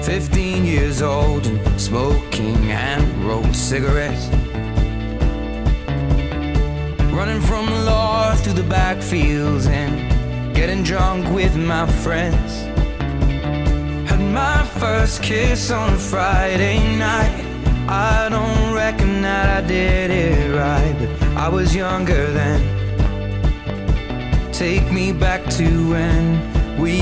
15 years old and smoking hand-rolled cigarettes. Running from the law through the backfields and getting drunk with my friends. Had my first kiss on a Friday night. I don't reckon that I did it right, but I was younger then. Take me back to when we